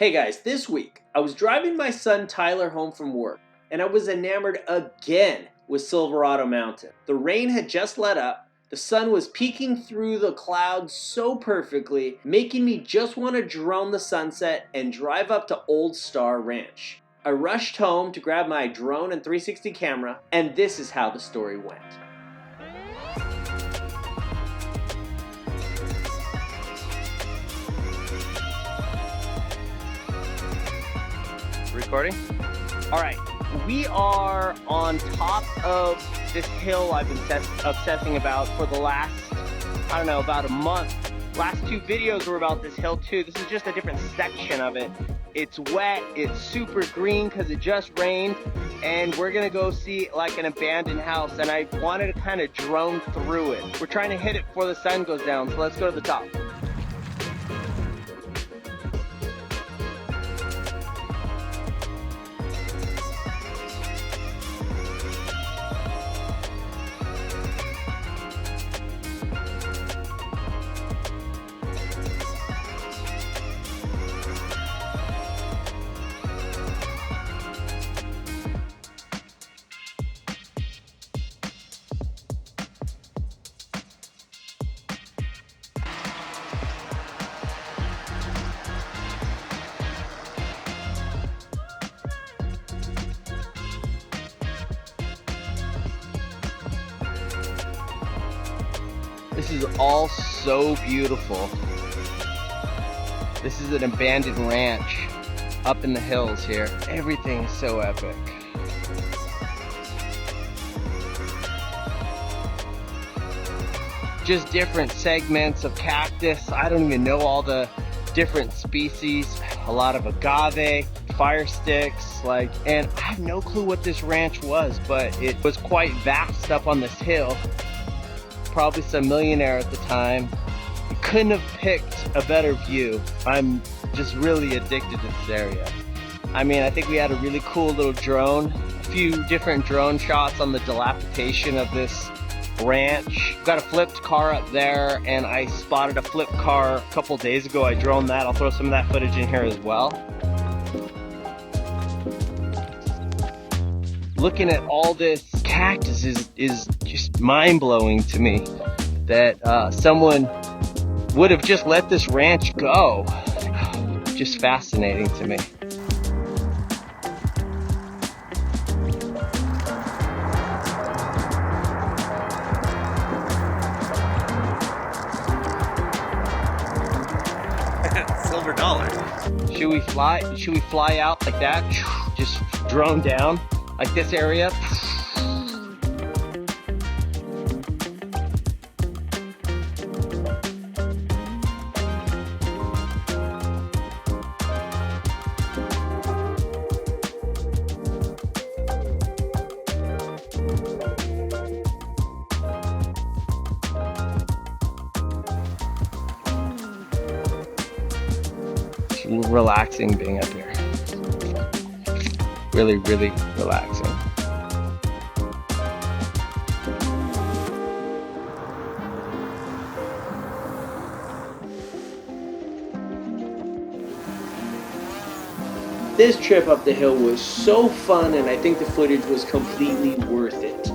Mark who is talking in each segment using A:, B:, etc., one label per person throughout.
A: Hey guys, this week I was driving my son Tyler home from work and I was enamored again with Silverado Mountain. The rain had just let up, the sun was peeking through the clouds so perfectly, making me just want to drone the sunset and drive up to Old Star Ranch. I rushed home to grab my drone and 360 camera, and this is how the story went.
B: Recording? All right, we are on top of this hill I've been obsessing about for the last, I don't know, about a month. Last two videos were about this hill too. This is just a different section of it. It's wet, it's super green because it just rained, and we're gonna go see like an abandoned house, and I wanted to kind of drone through it. We're trying to hit it before the sun goes down, so let's go to the top. This is all so beautiful. This is an abandoned ranch up in the hills here. Everything is so epic. Just different segments of cactus. I don't even know all the different species. A lot of agave, fire sticks, and I have no clue what this ranch was, but it was quite vast up on this hill. Probably some millionaire at the time. You couldn't have picked a better view. I'm just really addicted to this area. I mean, I think we had a really cool little drone, a few different drone shots on the dilapidation of this ranch. Got a flipped car up there, and I spotted a flipped car a couple days ago. I droned that. I'll throw some of that footage in here as well. Looking at all this cactus is just mind-blowing to me that someone would have just let this ranch go. Just fascinating to me.
A: Silver dollars.
B: Should we fly out like that? Just drone down like this area? It's relaxing being up here. Really, really relaxing.
A: This trip up the hill was so fun, and I think the footage was completely worth it.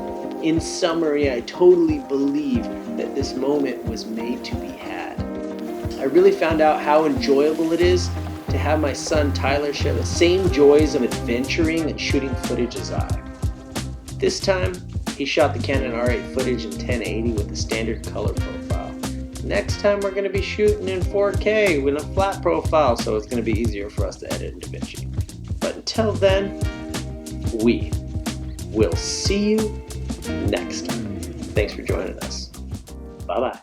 A: In summary, I totally believe that this moment was made to be had. I really found out how enjoyable it is to have my son Tyler share the same joys of adventuring and shooting footage as I. This time, he shot the Canon R8 footage in 1080 with a standard color profile. Next time we're going to be shooting in 4K with a flat profile, so it's going to be easier for us to edit in DaVinci. But until then, we will see you next time. Thanks for joining us. Bye-bye.